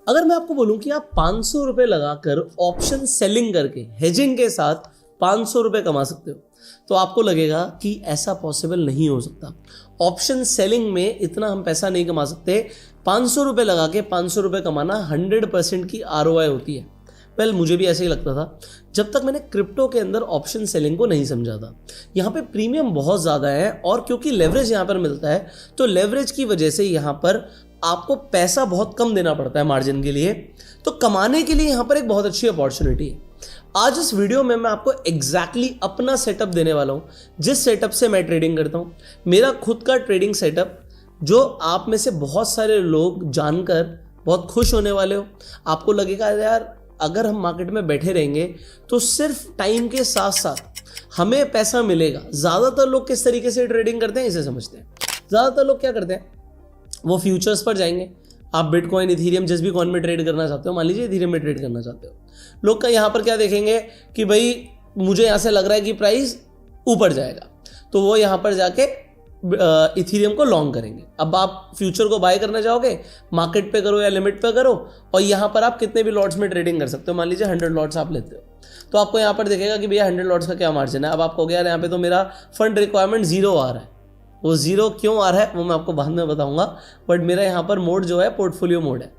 अगर मैं आपको बोलूं कि आप 500 रुपए लगाकर ऑप्शन सेलिंग करके हेजिंग के साथ 500 रुपए कमा सकते हो, तो आपको लगेगा कि ऐसा पॉसिबल नहीं हो सकता। ऑप्शन सेलिंग में इतना हम पैसा नहीं कमा सकते। 500 रुपए लगा के 500 रुपए कमाना 100% की ROI होती है। वेल, मुझे भी ऐसे ही लगता था जब तक मैंने क्रिप्टो के अंदर ऑप्शन सेलिंग को नहीं समझा था। यहाँ पे प्रीमियम बहुत ज़्यादा है और क्योंकि लेवरेज यहाँ पर मिलता है, तो लेवरेज की वजह से यहाँ पर आपको पैसा बहुत कम देना पड़ता है मार्जिन के लिए। तो कमाने के लिए यहाँ पर एक बहुत अच्छी अपॉर्चुनिटी है। आज इस वीडियो में मैं आपको एग्जैक्टली अपना सेटअप देने वाला हूँ, जिस सेटअप से मैं ट्रेडिंग करता हूँ। मेरा खुद का ट्रेडिंग सेटअप, जो आप में से बहुत सारे लोग जानकर बहुत खुश होने वाले हो। आपको लगेगा यार, अगर हम मार्केट में बैठे रहेंगे तो सिर्फ टाइम के साथ साथ हमें पैसा मिलेगा। ज़्यादातर लोग किस तरीके से ट्रेडिंग करते हैं इसे समझते हैं। ज़्यादातर लोग क्या करते हैं, वो फ्यूचर्स पर जाएंगे। आप बिटकॉइन, इथीरियम, जिस भी कॉइन में ट्रेड करना चाहते हो, मान लीजिए इथीरियम में ट्रेड करना चाहते हो, लोग का यहाँ पर क्या देखेंगे कि भाई मुझे यहाँ से लग रहा है कि प्राइस ऊपर जाएगा, तो वो यहाँ पर जाके इथीरियम को लॉन्ग करेंगे। अब आप फ्यूचर को बाय करना चाहोगे, मार्केट पे करो या लिमिट पे करो, और यहाँ पर आप कितने भी लॉट्स में ट्रेडिंग कर सकते हो। मान लीजिए 100 लॉट्स आप लेते हो, तो आपको यहाँ पर दिखेगा कि भैया 100 लॉट्स का क्या मार्जिन है। अब आप कहोगे यार यहाँ पे तो मेरा फंड रिक्वायरमेंट 0 आ रहा है। वो 0 क्यों आ रहा है वो मैं आपको बाद में बताऊंगा, बट मेरा यहाँ पर मोड जो है पोर्टफोलियो मोड है,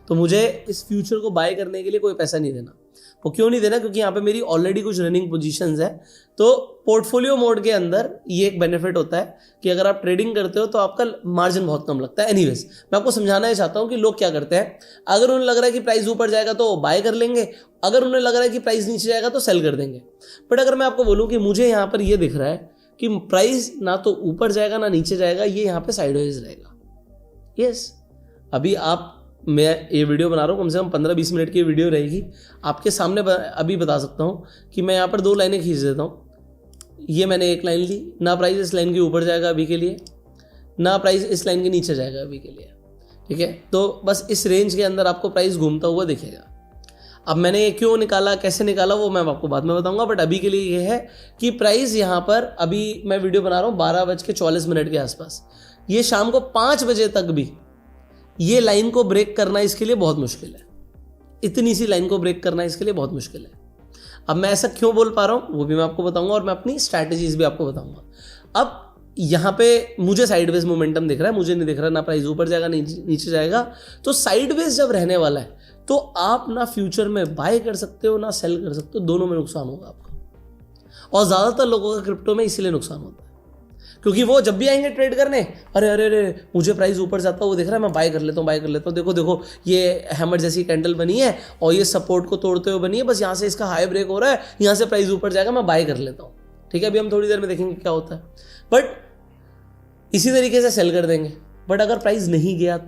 तो मुझे इस फ्यूचर को बाय करने के लिए कोई पैसा नहीं देना। वो क्यों नहीं देना, क्योंकि यहाँ पे मेरी ऑलरेडी कुछ रनिंग पोजीशंस है। तो पोर्टफोलियो मोड के अंदर ये एक बेनिफिट होता है कि अगर आप ट्रेडिंग करते हो तो आपका मार्जिन बहुत कम लगता है। एनीवेज, मैं आपको समझाना ही चाहता हूँ कि लोग क्या करते हैं। अगर उन्हें लग रहा है कि प्राइस ऊपर जाएगा तो बाय कर लेंगे, अगर उन्हें लग रहा है कि प्राइस नीचे जाएगा तो सेल कर देंगे। बट अगर मैं आपको बोलूँ कि मुझे यहाँ पर ये दिख रहा है कि प्राइस ना तो ऊपर जाएगा ना नीचे जाएगा, ये यहाँ पे साइडवेज रहेगा। यस, अभी मैं ये वीडियो बना रहा हूँ, कम से कम 15-20 मिनट की वीडियो रहेगी। आपके सामने अभी बता सकता हूँ कि मैं यहाँ पर 2 लाइनें खींच देता हूँ। ये मैंने एक लाइन ली, ना प्राइस इस लाइन के ऊपर जाएगा अभी के लिए, ना प्राइस इस लाइन के नीचे जाएगा अभी के लिए। ठीक है, तो बस इस रेंज के अंदर आपको प्राइस घूमता हुआ दिखेगा। अब मैंने ये क्यों निकाला, कैसे निकाला, वो मैं आपको बाद में बताऊंगा। बट अभी के लिए ये है कि प्राइस यहाँ पर, अभी मैं वीडियो बना रहा हूँ 12:44 के आसपास, ये शाम को 5 बजे तक भी ये लाइन को ब्रेक करना इसके लिए बहुत मुश्किल है। इतनी सी लाइन को ब्रेक करना इसके लिए बहुत मुश्किल है। अब मैं ऐसा क्यों बोल पा रहा हूँ वो भी मैं आपको बताऊंगा, और मैं अपनी स्ट्रैटेजीज भी आपको बताऊंगा। अब यहाँ पे मुझे साइडवेज मोमेंटम दिख रहा है, मुझे नहीं दिख रहा ना प्राइस ऊपर जाएगा नीचे जाएगा। तो साइडवेज जब रहने वाला है तो आप ना फ्यूचर में बाय कर सकते हो ना सेल कर सकते हो, दोनों में नुकसान होगा आपका। और ज़्यादातर लोगों का क्रिप्टो में इसीलिए नुकसान होता है क्योंकि वो जब भी आएंगे ट्रेड करने, अरे अरे अरे मुझे प्राइस ऊपर जाता है, वो दिख रहा है, मैं बाय कर लेता हूँ। देखो देखो ये हैमर जैसी कैंडल बनी है और ये सपोर्ट को तोड़ते हुए बनी है, बस यहाँ से इसका हाई ब्रेक हो रहा है, यहाँ से प्राइस ऊपर जाएगा, मैं बाय कर लेता हूँ। ठीक है, अभी हम थोड़ी देर में देखेंगे क्या होता है। बट इसी तरीके से सेल कर देंगे। बट अगर प्राइस नहीं गया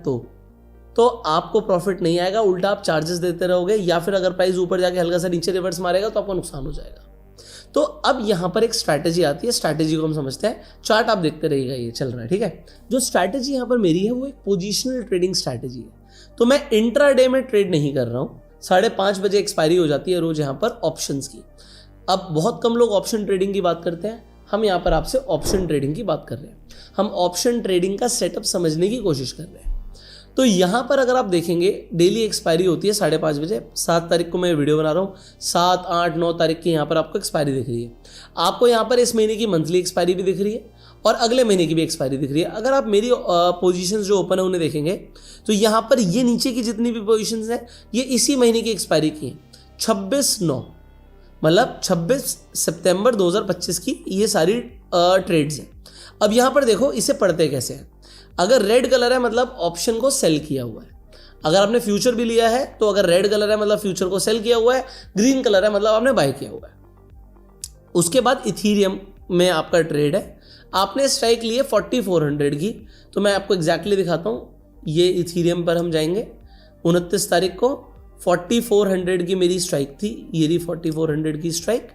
तो आपको प्रॉफिट नहीं आएगा, उल्टा आप चार्जेस देते रहोगे, या फिर अगर प्राइस ऊपर जाके हल्का सा नीचे रिवर्स मारेगा तो आपको नुकसान हो जाएगा। तो अब यहाँ पर एक स्ट्रैटेजी आती है, स्ट्रैटेजी को हम समझते हैं। चार्ट आप देखते रहिएगा, ये चल रहा है। ठीक है, जो स्ट्रैटेजी यहाँ पर मेरी है वो एक पोजिशनल ट्रेडिंग स्ट्रैटेजी है। तो मैं इंट्राडे में ट्रेड नहीं कर रहा हूँ। 5:30 बजे एक्सपायरी हो जाती है रोज यहाँ पर ऑप्शंस की। अब बहुत कम लोग ऑप्शन ट्रेडिंग की बात करते हैं, हम यहाँ पर आपसे ऑप्शन ट्रेडिंग की बात कर रहे हैं। हम ऑप्शन ट्रेडिंग का सेटअप समझने की कोशिश कर रहे हैं। तो यहाँ पर अगर आप देखेंगे डेली एक्सपायरी होती है 5:30 बजे। 7 तारीख को मैं वीडियो बना रहा हूँ, 7, 8, 9 तारीख की यहाँ पर आपको एक्सपायरी दिख रही है। आपको यहाँ पर इस महीने की मंथली एक्सपायरी भी दिख रही है और अगले महीने की भी एक्सपायरी दिख रही है। अगर आप मेरी पोजीशंस जो ओपन है उन्हें देखेंगे तो यहाँ पर ये नीचे की जितनी भी पोजीशंस हैं ये इसी महीने की एक्सपायरी की हैं। 26/9 मतलब 26 सितंबर 2025 की ये सारी ट्रेड्स हैं। अब यहाँ पर देखो इसे पढ़ते कैसे हैं। अगर रेड कलर है मतलब ऑप्शन को सेल किया हुआ है। अगर आपने फ्यूचर भी लिया है तो अगर रेड कलर है मतलब फ्यूचर को सेल किया हुआ है, ग्रीन कलर है मतलब आपने बाय किया हुआ है। उसके बाद इथीरियम में आपका ट्रेड है, आपने स्ट्राइक ली है 4400 की। तो मैं आपको एग्जैक्टली दिखाता हूँ। ये इथीरियम पर हम जाएंगे 29 तारीख को 4400 की मेरी स्ट्राइक थी। ये रही 4400 की स्ट्राइक,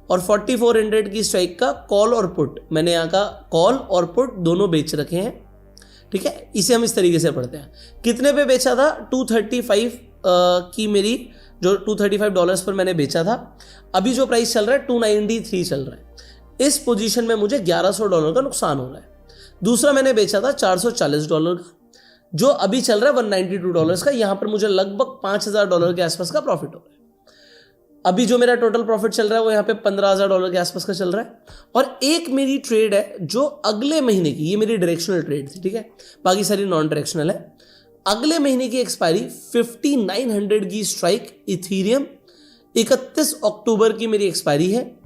और 4400 की स्ट्राइक का कॉल और पुट, मैंने यहाँ का कॉल और पुट दोनों बेच रखे हैं। ठीक है, इसे हम इस तरीके से पढ़ते हैं। कितने पे बेचा था? 235 की मेरी जो $235 पर मैंने बेचा था। अभी जो प्राइस चल रहा है 293 चल रहा है। इस पोजीशन में मुझे $1100 का नुकसान हो रहा है। दूसरा मैंने बेचा था $440 का, जो अभी चल रहा है $192 का, यहां पर मुझे लगभग $5,000 के आसपास का प्रॉफिट हो रहा है। अभी जो मेरा टोटल प्रॉफिट चल रहा है वो यहाँ पे $15,000 के आसपास का चल रहा है। और एक मेरी ट्रेड है जो अगले महीने की, ये मेरी डायरेक्शनल ट्रेड थी, ठीक है, बाकी सारी नॉन डायरेक्शनल है। अगले महीने की एक्सपायरी 5900 की स्ट्राइक इथीरियम, 31 अक्टूबर की मेरी एक्सपायरी है।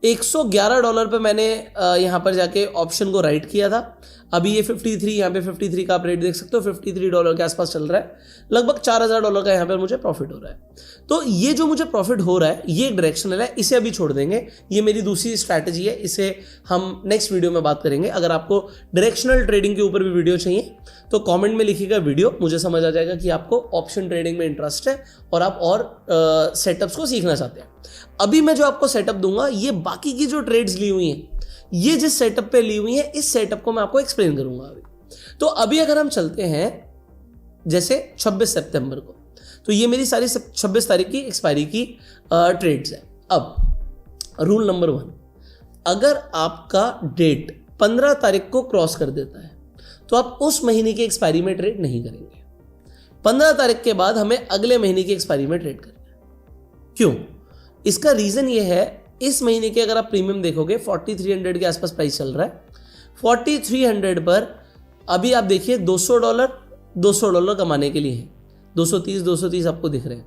$111 पे मैंने यहाँ पर जाके ऑप्शन को राइट किया था। अभी ये 53, यहाँ पे 53 का आप रेट देख सकते हो, $53 के आसपास चल रहा है। लगभग $4,000 का यहाँ पर मुझे प्रॉफिट हो रहा है। तो ये जो मुझे प्रॉफिट हो रहा है ये डायरेक्शनल है, इसे अभी छोड़ देंगे। ये मेरी दूसरी स्ट्रैटेजी है, इसे हम नेक्स्ट वीडियो में बात करेंगे। अगर आपको डायरेक्शनल ट्रेडिंग के ऊपर भी वीडियो चाहिए तो कमेंट में लिखिएगा वीडियो, मुझे समझ आ जाएगा कि आपको ऑप्शन ट्रेडिंग में इंटरेस्ट है और आप और सेटअप्स को सीखना चाहते हैं। अभी मैं जो आपको सेटअप दूंगा, ये बाकी की जो ट्रेड्स ली हुई हैं, ये जिस सेटअप पे ली हुई है, इस सेटअप को मैं आपको एक्सप्लेन करूंगा अभी। तो अभी अगर हम चलते हैं जैसे 26 सितंबर को, तो ये मेरी सारी 26 तारीख की एक्सपायरी की ट्रेड्स है। अब रूल नंबर 1, अगर आपका डेट 15 तारीख को क्रॉस कर देता है तो आप उस महीने की एक्सपायरी में ट्रेड नहीं करेंगे। 15 तारीख के बाद हमें अगले महीने की एक्सपायरी में ट्रेड करना है। क्यों? इसका रीजन ये है, इस महीने के अगर आप प्रीमियम देखोगे 4300 के आसपास प्राइस चल रहा है। 4300 पर अभी आप देखिए $200 कमाने के लिए है, 230 आपको दिख रहे हैं।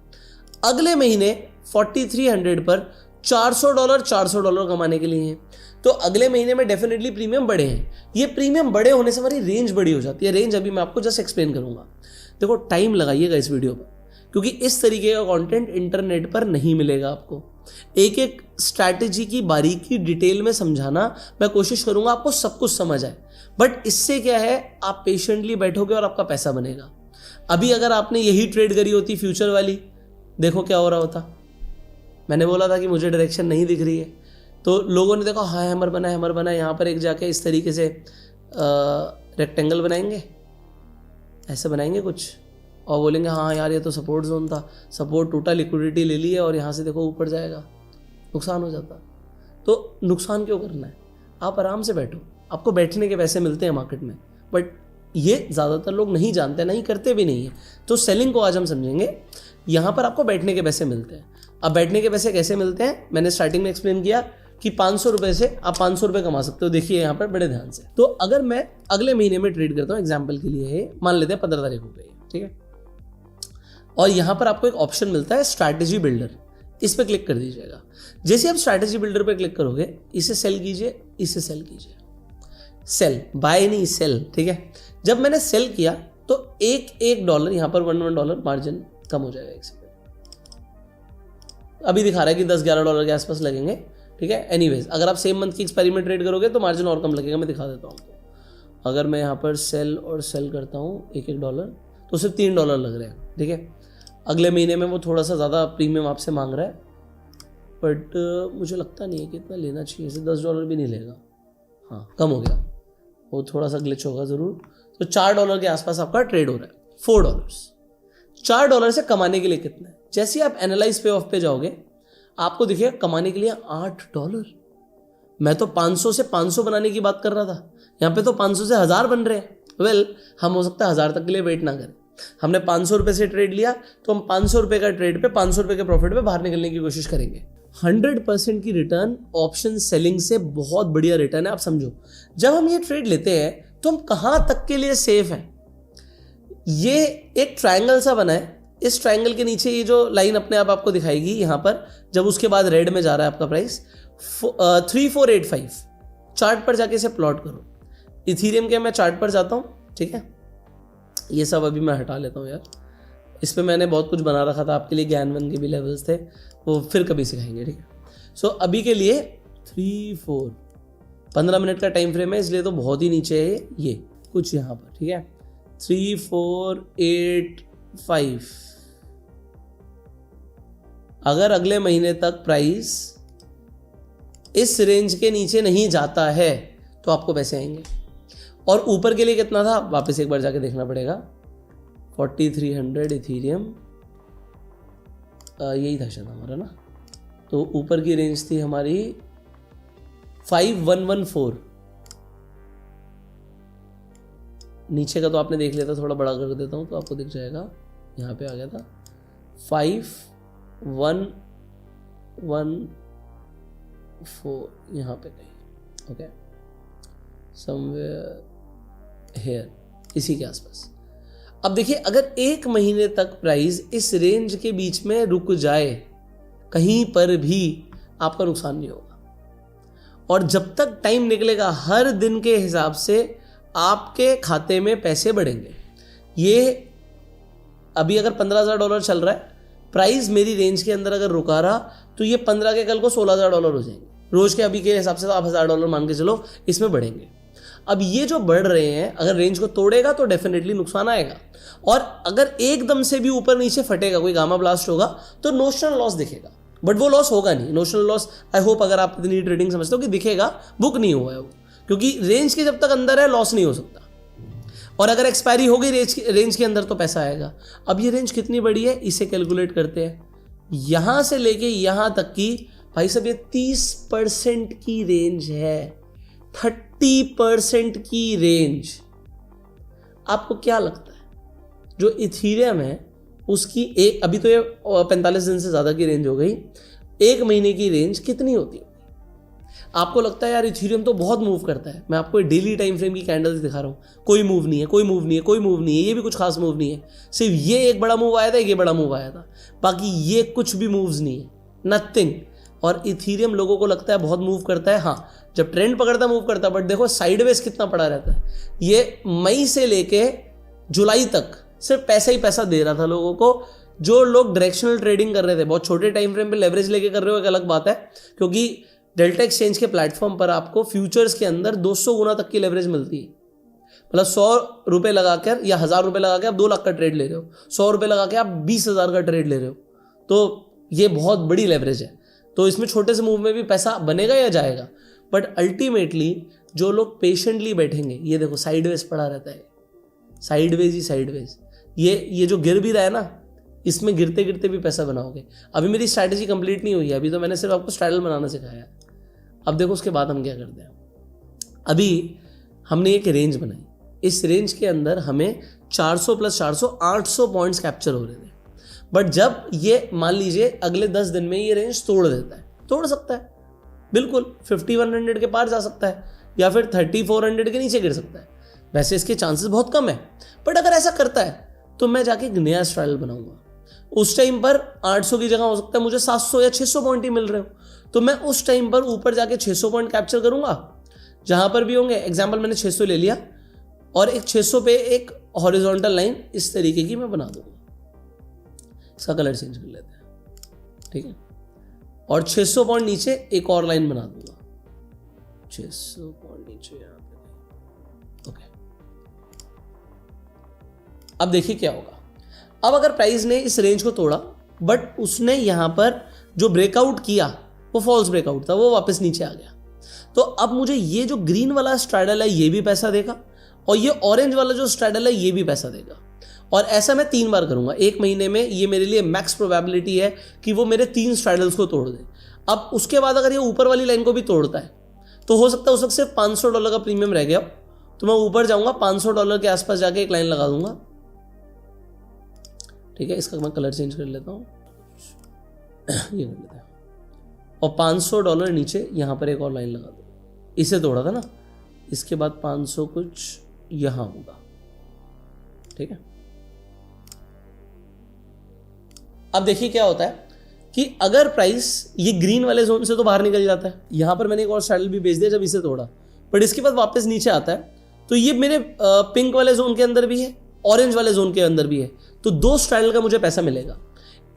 अगले महीने 4300 पर $400 कमाने के लिए है। तो अगले महीने में डेफिनेटली प्रीमियम बढ़े हैं। ये प्रीमियम बड़े होने से हमारी रेंज बड़ी हो जाती है। रेंज अभी मैं आपको जस्ट एक्सप्लेन करूंगा। देखो, टाइम लगाइएगा इस वीडियो पर, क्योंकि इस तरीके का कंटेंट इंटरनेट पर नहीं मिलेगा आपको। एक एक स्ट्रैटेजी की बारीकी डिटेल में समझाना मैं कोशिश करूंगा, आपको सब कुछ समझ आए। बट इससे क्या है, आप पेशेंटली बैठोगे और आपका पैसा बनेगा। अभी अगर आपने यही ट्रेड करी होती फ्यूचर वाली, देखो क्या हो रहा होता। मैंने बोला था कि मुझे डायरेक्शन नहीं दिख रही है, तो लोगों ने देखा हाँ हैमर बना है, यहाँ पर एक जाके इस तरीके से रेक्टेंगल बनाएंगे, ऐसे बनाएंगे कुछ, और बोलेंगे हाँ यार ये तो सपोर्ट जोन था, सपोर्ट टूटा, लिक्विडिटी ले ली है और यहाँ से देखो ऊपर जाएगा, नुकसान हो जाता। तो नुकसान क्यों करना है? आप आराम से बैठो, आपको बैठने के पैसे मिलते हैं मार्केट में। बट ये ज़्यादातर लोग नहीं जानते, नहीं करते भी नहीं है। तो सेलिंग को आज हम समझेंगे। यहाँ पर आपको बैठने के पैसे मिलते हैं। अब बैठने के पैसे कैसे मिलते हैं, मैंने स्टार्टिंग में एक्सप्लेन किया कि 500 रुपये से आप 500 रुपये कमा सकते हो। देखिए यहाँ पर बड़े ध्यान से। तो अगर मैं अगले महीने में ट्रेड करता हूँ, एग्जाम्पल के लिए मान लेते हैं 15 तारीख हो गई, ठीक है, और यहाँ पर आपको एक ऑप्शन मिलता है स्ट्रैटेजी बिल्डर, इस पर क्लिक कर दीजिएगा। जैसे आप स्ट्रैटेजी बिल्डर पर क्लिक करोगे, इसे सेल कीजिए, इसे सेल कीजिए, सेल, बाय नहीं सेल, ठीक है। जब मैंने सेल किया तो एक डॉलर यहाँ पर $1 मार्जिन कम हो जाएगा। एक सेकंड, अभी दिखा रहा है कि $10-11 के आसपास लगेंगे, ठीक है। एनीवेज, अगर आप सेम मंथ की एक्सपायरी में ट्रेड करोगे तो मार्जिन और कम लगेगा, मैं दिखा देता हूँ आपको। अगर मैं यहाँ पर सेल और सेल करता हूँ $1 तो सिर्फ $3 लग रहे हैं, ठीक है। अगले महीने में वो थोड़ा सा ज़्यादा प्रीमियम आपसे मांग रहा है, बट मुझे लगता नहीं है कि इतना लेना चाहिए, इसे $10 भी नहीं लेगा। हाँ, कम हो गया, वो थोड़ा सा ग्लिच होगा ज़रूर। तो $4 के आसपास आपका ट्रेड हो रहा है। $4 से कमाने के लिए कितना है? जैसे ही आप एनालाइज पे ऑफ पे जाओगे, आपको दिखेगा कमाने के लिए $8। मैं तो 500 से 500 बनाने की बात कर रहा था, यहाँ पे तो 500 से 1000 बन रहे हैं। वेल, हम हो सकता है 1000 तक के लिए वेट ना करें। हमने 500 रुपये से ट्रेड लिया तो हम 500 रुपये का ट्रेड पे 500 रुपये के प्रॉफिट पे बाहर निकलने की कोशिश करेंगे। 100% की रिटर्न ऑप्शन सेलिंग से बहुत बढ़िया रिटर्न है। आप समझो, जब हम ये ट्रेड लेते हैं तो हम कहां तक के लिए सेफ हैं। ये एक ट्रायंगल सा बना है, इस ट्रायंगल के नीचे ये जो लाइन अपने आप आपको दिखाएगी यहाँ पर, जब उसके बाद रेड में जा रहा है आपका प्राइस 3485। चार्ट पर जाके इसे प्लॉट करो। इथीरियम के मैं चार्ट पर जाता हूँ, ठीक है। ये सब अभी मैं हटा लेता हूँ यार, इस पर मैंने बहुत कुछ बना रखा था आपके लिए, ज्ञानवन के भी लेवल्स थे, वो फिर कभी सिखाएंगे, ठीक है। सो अभी के लिए 15 मिनट का टाइम फ्रेम है, इसलिए तो बहुत ही नीचे है ये कुछ यहाँ पर, ठीक है। 3485। अगर अगले महीने तक प्राइस इस रेंज के नीचे नहीं जाता है तो आपको पैसे आएंगे। और ऊपर के लिए कितना था, वापस एक बार जाके देखना पड़ेगा। 4300 इथीरियम, यही था शायद हमारा ना। तो ऊपर की रेंज थी हमारी 5114, नीचे का तो आपने देख लिया था, थोड़ा बड़ा कर देता हूँ तो आपको दिख जाएगा। यहाँ पे आ गया था 5114 यहाँ पे कहीं, ओके, समवेयर हेयर, इसी के आसपास। अब देखिए अगर एक महीने तक प्राइस इस रेंज के बीच में रुक जाए कहीं पर भी, आपका नुकसान नहीं होगा। और जब तक टाइम निकलेगा हर दिन के हिसाब से आपके खाते में पैसे बढ़ेंगे। ये अभी अगर $15,000 चल रहा है, प्राइस मेरी रेंज के अंदर अगर रुका रहा तो ये 15 के कल को $16,000 हो जाएंगे रोज के। अभी के हिसाब से तो आप $1,000 मान के चलो इसमें बढ़ेंगे। अब ये जो बढ़ रहे हैं अगर रेंज को तोड़ेगा तो डेफिनेटली नुकसान आएगा, और अगर एकदम से भी ऊपर नीचे फटेगा, कोई गामा ब्लास्ट होगा तो नोशनल लॉस दिखेगा, बट वो लॉस होगा नहीं। नोशनल लॉस आई होप अगर आप इतनी ट्रेडिंग समझते हो कि दिखेगा, बुक नहीं हुआ है वो, क्योंकि रेंज के जब तक अंदर है लॉस नहीं हो सकता। और अगर एक्सपायरी हो गई रेंज के अंदर तो पैसा आएगा। अब ये रेंज कितनी बड़ी है इसे कैलकुलेट करते हैं। यहां से लेके यहां तक की भाई साहब ये 30% की रेंज है, 30% की रेंज। आपको क्या लगता है जो इथीरियम है उसकी एक, अभी तो ये 45 दिन से ज्यादा की रेंज हो गई, एक महीने की रेंज कितनी होती है? आपको लगता है यार इथीरियम तो बहुत मूव करता है, मैं आपको डेली टाइम फ्रेम की कैंडल्स दिखा रहा हूं, कोई मूव नहीं है, कोई मूव नहीं है, कोई मूव नहीं है, ये भी कुछ खास मूव नहीं है, सिर्फ ये एक बड़ा मूव आया था, ये बड़ा मूव आया था, बाकी ये कुछ भी मूव्स नहीं है, नथिंग। और इथीरियम लोगों को लगता है बहुत मूव करता है, हाँ जब ट्रेंड पकड़ता मूव करता है, बट देखो साइडवेज कितना पड़ा रहता है। ये मई से लेके जुलाई तक सिर्फ पैसा ही पैसा दे रहा था लोगों को। जो लोग डायरेक्शनल ट्रेडिंग कर रहे थे, बहुत छोटे टाइम फ्रेम पे लेवरेज लेके कर रहे हो एक अलग बात है, क्योंकि डेल्टा एक्सचेंज के प्लेटफॉर्म पर आपको फ्यूचर्स के अंदर 200 गुना तक की लेवरेज मिलती है। मतलब 100 रुपए लगाकर या 1000 रुपए लगा के आप 2 लाख का ट्रेड ले रहे हो, 100 रुपए लगा के आप 20,000 का ट्रेड ले रहे हो, तो ये बहुत बड़ी लेवरेज है। तो इसमें छोटे से मूव में भी पैसा बनेगा या जाएगा, बट अल्टीमेटली जो लोग पेशेंटली बैठेंगे, ये देखो साइडवेज पड़ा रहता है, साइडवेज ही साइडवेज। ये जो गिर भी रहा है ना, इसमें गिरते गिरते भी पैसा बनाओगे। अभी मेरी स्ट्रैटेजी कंप्लीट नहीं हुई है, अभी तो मैंने सिर्फ आपको स्ट्रैडल बनाना सिखाया। अब देखो उसके बाद हम क्या करते हैं। अभी हमने एक रेंज बनाई, इस रेंज के अंदर हमें 400 + 400 800 पॉइंट्स कैप्चर हो रहे थे। बट जब ये मान लीजिए अगले 10 दिन में ये रेंज तोड़ देता है, तोड़ सकता है बिल्कुल, 5100 के पार जा सकता है या फिर 3400 के नीचे गिर सकता है। वैसे इसके चांसेस बहुत कम है, बट अगर ऐसा करता है तो मैं जाके एक नया स्ट्रैडल बनाऊंगा। उस टाइम पर 800 की जगह हो सकता है मुझे 700 या 600 पॉइंट ही मिल रहे हो, तो मैं उस टाइम पर ऊपर जाके 600 पॉइंट कैप्चर करूंगा जहां पर भी होंगे। एग्जाम्पल मैंने 600 ले लिया और एक 600 पे एक हॉरिजॉन्टल लाइन इस तरीके की मैं बना दूंगा। इसका कलर चेंज कर लेते हैं, ठीक है। और 600 पॉइंट नीचे एक और लाइन बना दूंगा, 600 पॉइंट नीचे यहां पे, ओके। अब देखिए क्या होगा। अब अगर प्राइस ने इस रेंज को तोड़ा, बट उसने यहां पर जो ब्रेकआउट किया वो फॉल्स ब्रेकआउट था, वो वापस नीचे आ गया, तो अब मुझे ये जो ग्रीन वाला स्ट्रैडल है ये भी पैसा देगा, और ये ऑरेंज वाला जो स्ट्रैडल है ये भी पैसा देगा। और ऐसा मैं 3 बार करूंगा एक महीने में। ये मेरे लिए मैक्स प्रोबेबिलिटी है कि वो मेरे 3 स्ट्रैडल्स को तोड़ दे। अब उसके बाद अगर ये ऊपर वाली लाइन को भी तोड़ता है तो हो सकता है उस वक्त सिर्फ $500 का प्रीमियम रह गया, तो मैं ऊपर जाऊंगा $500 के आसपास जाके एक लाइन लगा दूंगा, ठीक है। इसका मैं कलर चेंज कर लेता हूं, ये कर लेता हूं, और $500 नीचे यहां पर एक और लाइन लगा दूंगा। इसे तोड़ा था ना, इसके बाद 500 कुछ यहां होगा, ठीक है। अब देखिए क्या होता है कि अगर प्राइस ये ग्रीन वाले जोन से तो बाहर निकल जाता है, यहां पर मैंने एक और स्ट्रैडल भी भेज दिया जब इसे तोड़ा, बट इसके बाद वापस नीचे आता है, तो ये मेरे पिंक वाले जोन के अंदर भी है, ऑरेंज वाले जोन के अंदर भी है, तो 2 स्ट्रैडल का मुझे पैसा मिलेगा।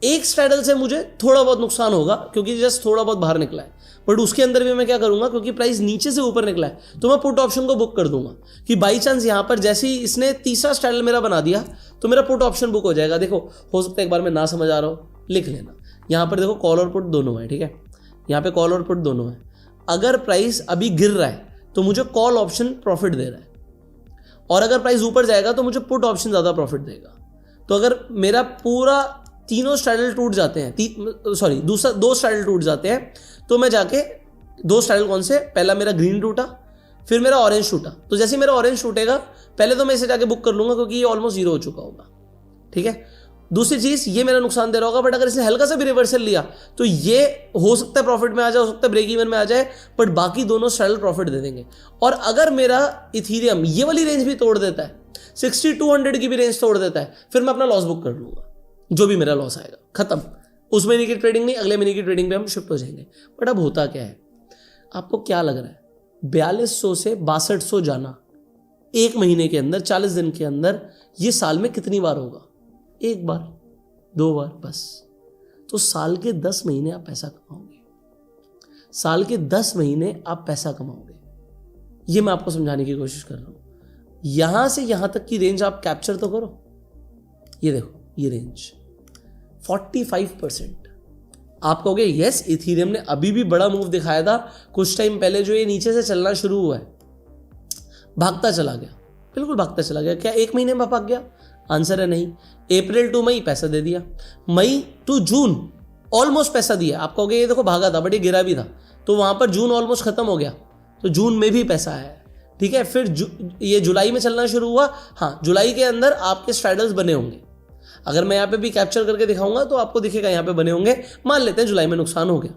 एक स्ट्रैडल से मुझे थोड़ा बहुत नुकसान होगा क्योंकि जस्ट थोड़ा बहुत बाहर निकला है, बट उसके अंदर भी मैं क्या करूंगा, क्योंकि प्राइस नीचे से ऊपर निकला है तो मैं पुट ऑप्शन को बुक कर दूंगा कि बाई चांस यहां पर जैसे ही इसने तीसरा स्ट्रैडल मेरा बना दिया तो मेरा पुट ऑप्शन बुक हो जाएगा। देखो हो सकता है एक बार मैं ना समझ आ रहा हूं, लिख लेना। यहां पर देखो कॉल और पुट दोनों है, ठीक है, यहां पे कॉल और पुट दोनों है। अगर प्राइस अभी गिर रहा है तो मुझे कॉल ऑप्शन प्रॉफिट दे रहा है, और अगर प्राइस ऊपर जाएगा तो मुझे पुट ऑप्शन ज्यादा प्रॉफिट देगा। तो अगर मेरा पूरा तीनों स्ट्रैडल टूट जाते हैं, 2 स्ट्रैडल टूट जाते हैं, तो मैं जाके 2 स्ट्रैडल कौन से, पहला मेरा ग्रीन टूटा, फिर मेरा ऑरेंज टूटा, तो जैसे मेरा ऑरेंज टूटेगा पहले तो मैं इसे जाके बुक कर लूंगा क्योंकि ये ऑलमोस्ट जीरो हो चुका होगा, ठीक है। दूसरी चीज, ये मेरा नुकसान दे रहा होगा, बट अगर इसने हल्का सा भी रिवर्सल लिया तो ये हो सकता है प्रॉफिट में आ जाए, हो सकता है ब्रेक इवन में आ जाए, बट बाकी दोनों स्ट्रैडल प्रॉफिट दे देंगे। और अगर मेरा इथीरियम ये वाली रेंज भी तोड़ देता है, 6200 की भी रेंज तोड़ देता है, फिर मैं अपना लॉस बुक कर लूंगा, जो भी मेरा लॉस आएगा खत्म। उस महीने की ट्रेडिंग नहीं, अगले महीने की ट्रेडिंग पे हम शिफ्ट हो जाएंगे। बट अब होता क्या है, आपको क्या लग रहा है, 4200 से 6200 जाना एक महीने के अंदर, 40 दिन के अंदर, ये साल में कितनी बार होगा? एक बार, 2 बार बस। तो साल के 10 महीने आप पैसा कमाओगे, साल के 10 महीने आप पैसा कमाओगे। ये मैं आपको समझाने की कोशिश कर रहा हूं। यहां से यहां तक की रेंज आप कैप्चर तो करो। ये देखो, ये रेंज 45%। आप कहोगे यस, इथीरियम ने अभी भी बड़ा मूव दिखाया था कुछ टाइम पहले, जो ये नीचे से चलना शुरू हुआ है, भागता चला गया, बिल्कुल भागता चला गया। क्या एक महीने में भाग गया? आंसर है नहीं। अप्रैल टू मई पैसा दे दिया, मई टू जून ऑलमोस्ट पैसा दिया। आप कहोगे ये देखो भागा था बट ये गिरा भी था, तो वहां पर जून ऑलमोस्ट खत्म हो गया, तो जून में भी पैसा आया, ठीक है। फिर ये जुलाई में चलना शुरू हुआ। हाँ, जुलाई के अंदर आपके स्ट्रैडल्स बने होंगे। अगर मैं यहाँ पे भी कैप्चर करके दिखाऊंगा तो आपको दिखेगा यहाँ पे बने होंगे। मान लेते हैं जुलाई में नुकसान हो गया,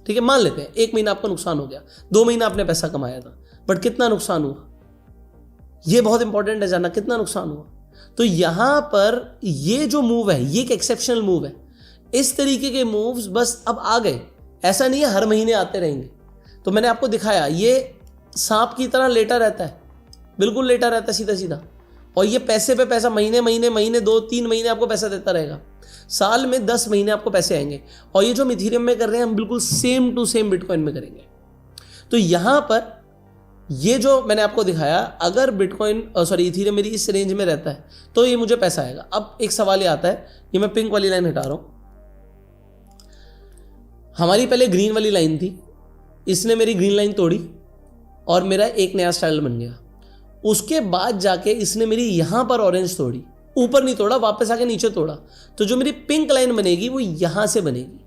ठीक है, मान लेते हैं 1 महीना आपका नुकसान हो गया, 2 महीना आपने पैसा कमाया था, बट कितना नुकसान हुआ, ये बहुत इंपॉर्टेंट है जानना, कितना नुकसान हुआ। तो यहां पर ये जो मूव है, ये एक एक्सेप्शनल मूव है। इस तरीके के मूव्स बस अब आ गए, ऐसा नहीं है हर महीने आते रहेंगे। तो मैंने आपको दिखाया, ये सांप की तरह लेटा रहता है, बिल्कुल लेटा रहता है सीधा सीधा, और ये पैसे पे पैसा, महीने 2-3 महीने आपको पैसा देता रहेगा। साल में 10 महीने आपको पैसे आएंगे। और ये जो हम इथीरियम में कर रहे हैं, हम बिल्कुल सेम टू सेम बिटकॉइन में करेंगे। तो यहां पर ये जो मैंने आपको दिखाया, अगर बिटकॉइन इथीरियम मेरी इस रेंज में रहता है तो ये मुझे पैसा आएगा। अब एक सवाल ये आता है, ये मैं पिंक वाली लाइन हटा रहा हूं, हमारी पहले ग्रीन वाली लाइन थी, इसने मेरी ग्रीन लाइन तोड़ी और मेरा एक नया स्टाइल बन गया। उसके बाद जाके इसने मेरी यहां पर ऑरेंज तोड़ी, ऊपर नहीं तोड़ा, वापस आके नीचे तोड़ा, तो जो मेरी पिंक लाइन बनेगी वो यहां से बनेगी,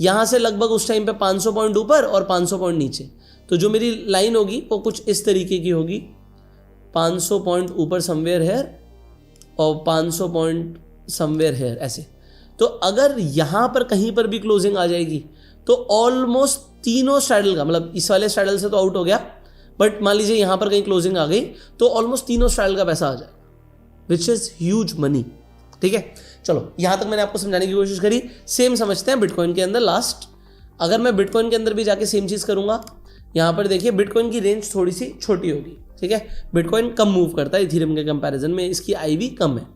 यहां से लगभग उस टाइम पे 500 पॉइंट ऊपर और 500 पॉइंट नीचे। तो जो मेरी लाइन होगी वो कुछ इस तरीके की होगी, 500 पॉइंट ऊपर समवेयर हेयर और 500 पॉइंट समवेयर हेयर, ऐसे। तो अगर यहां पर कहीं पर भी क्लोजिंग आ जाएगी तो ऑलमोस्ट तीनों स्ट्रैडल का, मतलब इस वाले स्ट्रैडल से तो आउट हो गया, बट मान लीजिए यहां पर कहीं क्लोजिंग आ गई तो ऑलमोस्ट तीनों स्ट्रैडल का पैसा आ जाएगा, विच इज ह्यूज मनी, ठीक है। चलो, यहां तक मैंने आपको समझाने की कोशिश करी। सेम समझते हैं बिटकॉइन के अंदर। लास्ट, अगर मैं बिटकॉइन के अंदर भी जाके सेम चीज करूंगा, यहां पर देखिए बिटकॉइन की रेंज थोड़ी सी छोटी होगी, ठीक है। बिटकॉइन कम मूव करता है इथीरियम के कंपैरिजन में, इसकी आईवी कम है।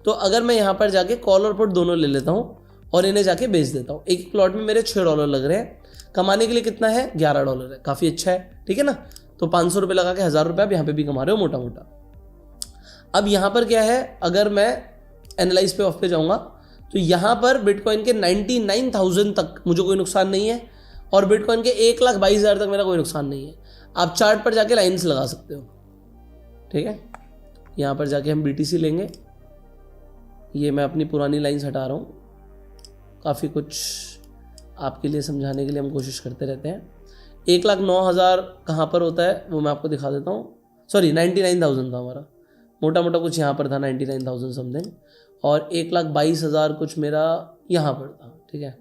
तो अगर मैं यहां पर जाके कॉल और पुट दोनों ले लेता हूं और इन्हें जाके बेच देता हूं, एक प्लॉट में मेरे $6 लग रहे हैं, कमाने के लिए कितना है? $11 है, काफी अच्छा है, ठीक है ना। तो 500 रुपये लगा के 1000 रुपये आप यहाँ पे भी कमा रहे हो मोटा मोटा। अब यहाँ पर क्या है, अगर मैं एनालाइज पे ऑफ पे जाऊंगा तो यहाँ पर बिटकॉइन के 99,000 तक मुझे कोई नुकसान नहीं है, और बिटकॉइन के 1,22,000 तक मेरा कोई नुकसान नहीं है। आप चार्ट पर जाके लाइन्स लगा सकते हो, ठीक है। यहाँ पर जाके हम BTC लेंगे, ये मैं अपनी पुरानी लाइन्स हटा रहा हूँ, काफ़ी कुछ आपके लिए समझाने के लिए हम कोशिश करते रहते हैं। 1,09,000 कहाँ पर होता है वो मैं आपको दिखा देता हूँ। 99,000 था हमारा, मोटा मोटा कुछ यहाँ पर था 99,000 समथिंग, और 1,22,000 कुछ मेरा यहाँ पर था, ठीक है।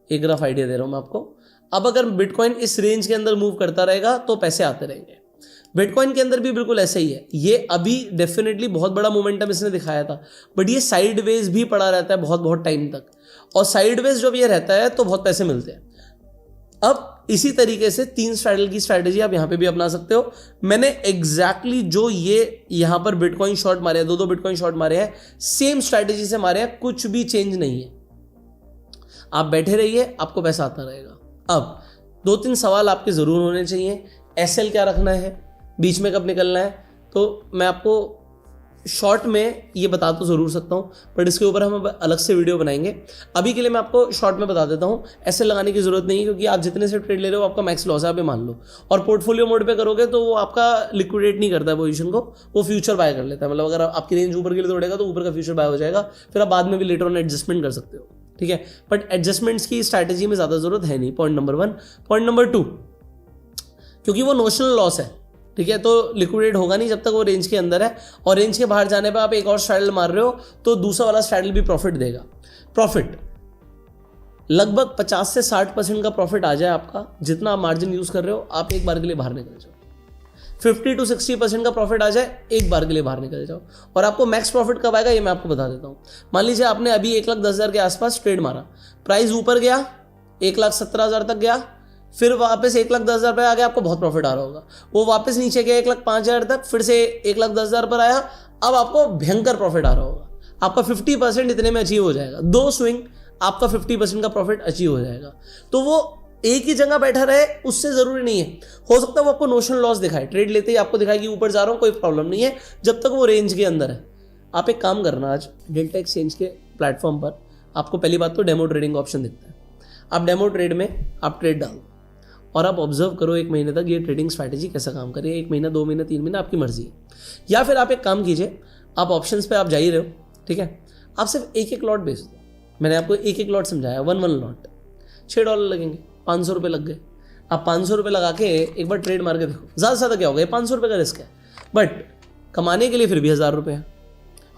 एक रफ आइडिया दे रहा हूँ मैं आपको। अब अगर बिटकॉइन इस रेंज के अंदर मूव करता रहेगा तो पैसे आते रहेंगे। बिटकॉइन के अंदर भी बिल्कुल ऐसा ही है। ये अभी डेफिनेटली बहुत बड़ा मोमेंटम इसने दिखाया था, बट ये साइडवेज भी पड़ा रहता है बहुत बहुत टाइम तक, और साइडवेज जब ये रहता है तो बहुत पैसे मिलते हैं। अब इसी तरीके से 3 स्ट्रैडल की स्ट्रैटेजी आप यहां पे भी अपना सकते हो। मैंने एग्जैक्टली जो ये यहां पर बिटकॉइन शॉर्ट मारे हैं, 2 बिटकॉइन शॉर्ट मारे हैं, सेम स्ट्रैटेजी से मारे हैं, कुछ भी चेंज नहीं है। आप बैठे रहिए, आपको पैसा आता रहेगा। अब 2-3 सवाल आपके जरूर होने चाहिए। SL क्या रखना है, बीच में कब निकलना है? तो मैं आपको शॉर्ट में ये बता तो ज़रूर सकता हूँ, बट इसके ऊपर हम अलग से वीडियो बनाएंगे। अभी के लिए मैं आपको शॉर्ट में बता देता हूँ, ऐसे लगाने की ज़रूरत नहीं है, क्योंकि आप जितने से ट्रेड ले रहे हो आपका मैक्स लॉस है, आप ये मान लो। और पोर्टफोलियो मोड पे करोगे तो वो आपका लिक्विडेट नहीं करता है पोजीशन को, वो फ्यूचर बाय कर लेता है। मतलब अगर आपकी रेंज ऊपर के लिए तोड़ेगा तो ऊपर का फ्यूचर बाय हो जाएगा, फिर आप बाद में भी लेटर ऑन एडजस्टमेंट कर सकते हो, ठीक है। बट एडजस्टमेंट्स की स्ट्रैटेजी में ज़्यादा ज़रूरत है नहीं, पॉइंट नंबर 1। पॉइंट नंबर 2, क्योंकि वो नोशनल लॉस है, ठीक है, तो लिक्विडेट होगा नहीं जब तक वो रेंज के अंदर है, और रेंज के बाहर जाने पर आप एक और स्ट्रैडल मार रहे हो तो दूसरा वाला स्ट्रैडल भी प्रॉफिट देगा। प्रॉफिट लगभग 50 से 60% का प्रॉफिट आ जाए आपका, जितना आप मार्जिन यूज कर रहे हो, आप एक बार के लिए बाहर निकल जाओ। 50 to 60% का प्रॉफिट आ जाए, एक बार के लिए बाहर निकल जाओ। और आपको मैक्स प्रॉफिट कब आएगा ये मैं आपको बता देता हूँ। मान लीजिए आपने अभी 1,10,000 के आसपास ट्रेड मारा, प्राइस ऊपर गया 1,17,000 तक गया, फिर वापस 1,10,000 पे आ गया, आपको बहुत प्रॉफिट आ रहा होगा। वो वापस नीचे गया 1,05,000 तक, फिर से 1,10,000 पर आया, अब आपको भयंकर प्रॉफिट आ रहा होगा। आपका 50% इतने में अचीव हो जाएगा, 2 स्विंग आपका 50% का प्रॉफिट अचीव हो जाएगा। तो वो एक ही जगह बैठा रहे उससे जरूरी नहीं है, हो सकता है वो आपको नोशनल लॉस दिखाए, ट्रेड लेते ही आपको दिखाए कि ऊपर जा रहा हूं, कोई प्रॉब्लम नहीं है जब तक वो रेंज के अंदर है। आप एक काम करना, आज डेल्टा एक्सचेंज के प्लेटफॉर्म पर आपको पहली बात तो डेमो ट्रेडिंग ऑप्शन दिखता है। आप डेमो ट्रेड में आप ट्रेड डालो और आप ऑब्जर्व करो 1 महीने तक ये ट्रेडिंग स्ट्रैटेजी कैसा काम करे। 1 महीना, 2 महीना, 3 महीना आपकी मर्जी है। या फिर आप एक काम कीजिए, आप ऑप्शंस पे आप जा ही रहे हो, ठीक है, आप सिर्फ एक लॉट बेच दो। मैंने आपको एक लॉट समझाया, 1 लॉट, $6 लगेंगे, 500 रुपये लग गए। आप 500 रुपये लगा के एक बार ट्रेड मार के देखो, ज़्यादा से ज़्यादा क्या होगा, 500 रुपये का रिस्क है, बट कमाने के लिए फिर भी 1,000 रुपये है।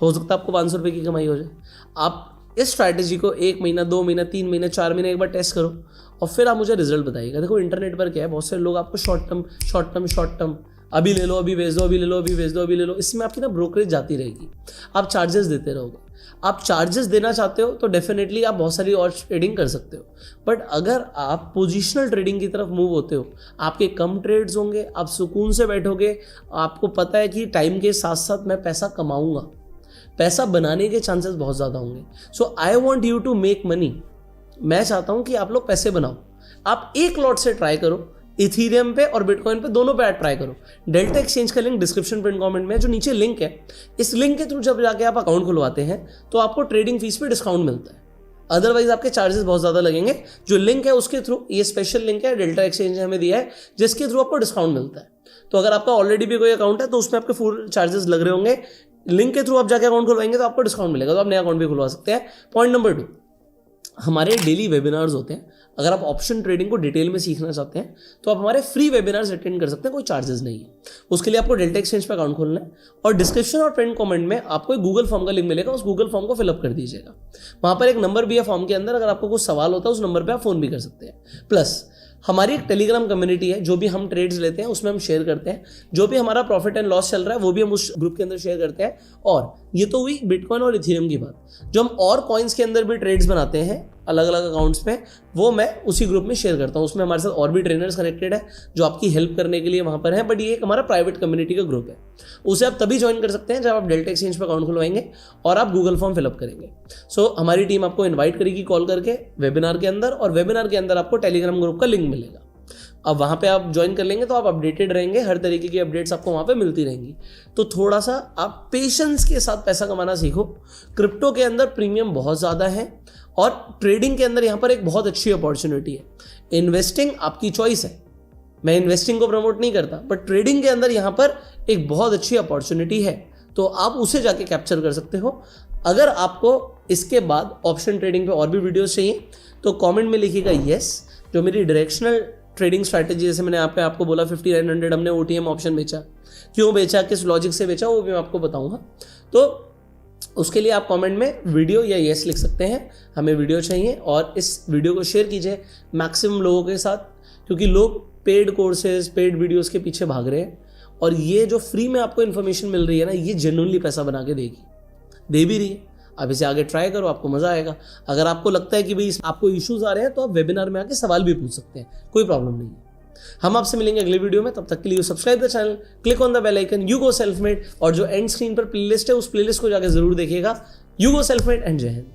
हो सकता है आपको 500 रुपये की कमाई हो जाए। आप इस स्ट्रैटेजी को 1 महीना, 2 महीना, 3 महीना, 4 महीने एक बार टेस्ट करो और फिर आप मुझे रिजल्ट बताइएगा। देखो इंटरनेट पर क्या है, बहुत सारे लोग आपको शॉर्ट टर्म अभी ले लो, अभी बेच दो, अभी ले लो, अभी बेच दो, अभी ले लो, इसमें आपकी ना ब्रोकरेज जाती रहेगी, आप चार्जेस देते रहोगे। आप चार्जेस देना चाहते हो तो डेफिनेटली आप बहुत सारी और ट्रेडिंग कर सकते हो, बट अगर आप पोजिशनल ट्रेडिंग की तरफ मूव होते हो, आपके कम ट्रेड्स होंगे, आप सुकून से बैठोगे, आपको पता है कि टाइम के साथ साथ मैं पैसा कमाऊंगा, पैसा बनाने के चांसेस बहुत ज़्यादा होंगे। So I want you to make money. मैं चाहता हूं कि आप लोग पैसे बनाओ। आप एक लॉट से ट्राई करो, इथीरियम पे और बिटकॉइन पे, दोनों पे ट्राई करो। डेल्टा एक्सचेंज का लिंक डिस्क्रिप्शन पिन कमेंट में, जो नीचे लिंक है, इस लिंक के थ्रू जब जाके आप अकाउंट खुलवाते हैं तो आपको ट्रेडिंग फीस पे डिस्काउंट मिलता है, अदरवाइज आपके चार्जेस बहुत ज़्यादा लगेंगे। जो लिंक है उसके थ्रू, ये स्पेशल लिंक है डेल्टा एक्सचेंज ने हमें दिया है, जिसके थ्रू आपको डिस्काउंट मिलता है। तो अगर आपका ऑलरेडी भी कोई अकाउंट है तो उसमें आपके फुल चार्जेस लग रहे होंगे, लिंक के थ्रू आप जाके अकाउंट खुलवाएंगे तो आपको डिस्काउंट मिलेगा, तो आप नया अकाउंट भी खुलवा सकते हैं। पॉइंट नंबर 2, हमारे डेली वेबिनार्स होते हैं। अगर आप ऑप्शन ट्रेडिंग को डिटेल में सीखना चाहते हैं तो आप हमारे फ्री वेबिनार्स अटेंड कर सकते हैं, कोई चार्जेस नहीं है। उसके लिए आपको डेल्टा एक्सचेंज पे अकाउंट खोलना है और डिस्क्रिप्शन और पिन कमेंट में आपको एक गूगल फॉर्म का लिंक मिलेगा, उस गूगल फॉर्म को फिलअप कर दीजिएगा। वहां पर एक नंबर भी है फॉर्म के अंदर, अगर आपको कुछ सवाल होता है उस नंबर पर आप फोन भी कर सकते हैं। प्लस हमारी एक टेलीग्राम कम्युनिटी है, जो भी हम ट्रेड्स लेते हैं उसमें हम शेयर करते हैं, जो भी हमारा प्रॉफिट एंड लॉस चल रहा है वो भी हम उस ग्रुप के अंदर शेयर करते हैं। और ये तो हुई बिटकॉइन और इथेरियम की बात। जो हम और कॉइन्स के अंदर भी ट्रेड्स बनाते हैं अलग अलग अकाउंट्स पे, वो मैं उसी ग्रुप में शेयर करता हूँ। उसमें हमारे साथ और भी ट्रेनर्स कनेक्टेड है जो आपकी हेल्प करने के लिए वहाँ पर है, बट ये एक हमारा प्राइवेट कम्युनिटी का ग्रुप है। उसे आप तभी ज्वाइन कर सकते हैं जब आप डेल्टा एक्सचेंज पर अकाउंट खुलवाएंगे और आप गूगल फॉर्म फिलअप करेंगे। सो हमारी टीम आपको इन्वाइट करेगी कॉल करके वेबिनार के अंदर, और वेबिनार के अंदर आपको टेलीग्राम ग्रुप का लिंक मिलेगा। अब वहाँ पे आप ज्वाइन कर लेंगे तो आप अपडेटेड रहेंगे, हर तरीके की अपडेट्स आपको वहाँ पे मिलती रहेंगी। तो थोड़ा सा आप पेशेंस के साथ पैसा कमाना सीखो। क्रिप्टो के अंदर प्रीमियम बहुत ज़्यादा है और ट्रेडिंग के अंदर यहाँ पर एक बहुत अच्छी अपॉर्चुनिटी है। इन्वेस्टिंग आपकी चॉइस है, मैं इन्वेस्टिंग को प्रमोट नहीं करता, बट ट्रेडिंग के अंदर यहाँ पर एक बहुत अच्छी अपॉर्चुनिटी है, तो आप उसे जाके कैप्चर कर सकते हो। अगर आपको इसके बाद ऑप्शन ट्रेडिंग पे और भी वीडियोस चाहिए तो कमेंट में लिखिएगा यस। जो मेरी डायरेक्शनल ट्रेडिंग स्ट्रैटेजी, जैसे मैंने आपको बोला 5900 हमने OTM ऑप्शन बेचा, क्यों बेचा, किस लॉजिक से बेचा, वो भी मैं आपको बताऊंगा। तो उसके लिए आप कमेंट में वीडियो या यस लिख सकते हैं, हमें वीडियो चाहिए। और इस वीडियो को शेयर कीजिए मैक्सिमम लोगों के साथ, क्योंकि लोग पेड कोर्सेज, पेड वीडियोस के पीछे भाग रहे हैं, और ये जो फ्री में आपको इन्फॉर्मेशन मिल रही है ना, ये जेन्युइनली पैसा बना के देगी, दे भी रही है। आप इसे आगे ट्राई करो, आपको मजा आएगा। अगर आपको लगता है कि भाई आपको इश्यूज आ रहे हैं तो आप वेबिनार में आके सवाल भी पूछ सकते हैं, कोई प्रॉब्लम नहीं है। हम आपसे मिलेंगे अगले वीडियो में, तब तक के लिए subscribe the channel, click on the bell icon, you go self made, और जो एंड स्क्रीन पर प्लेलिस्ट है उस प्लेलिस्ट को जाकर जरूर देखिएगा। You go self made and जय हिंद।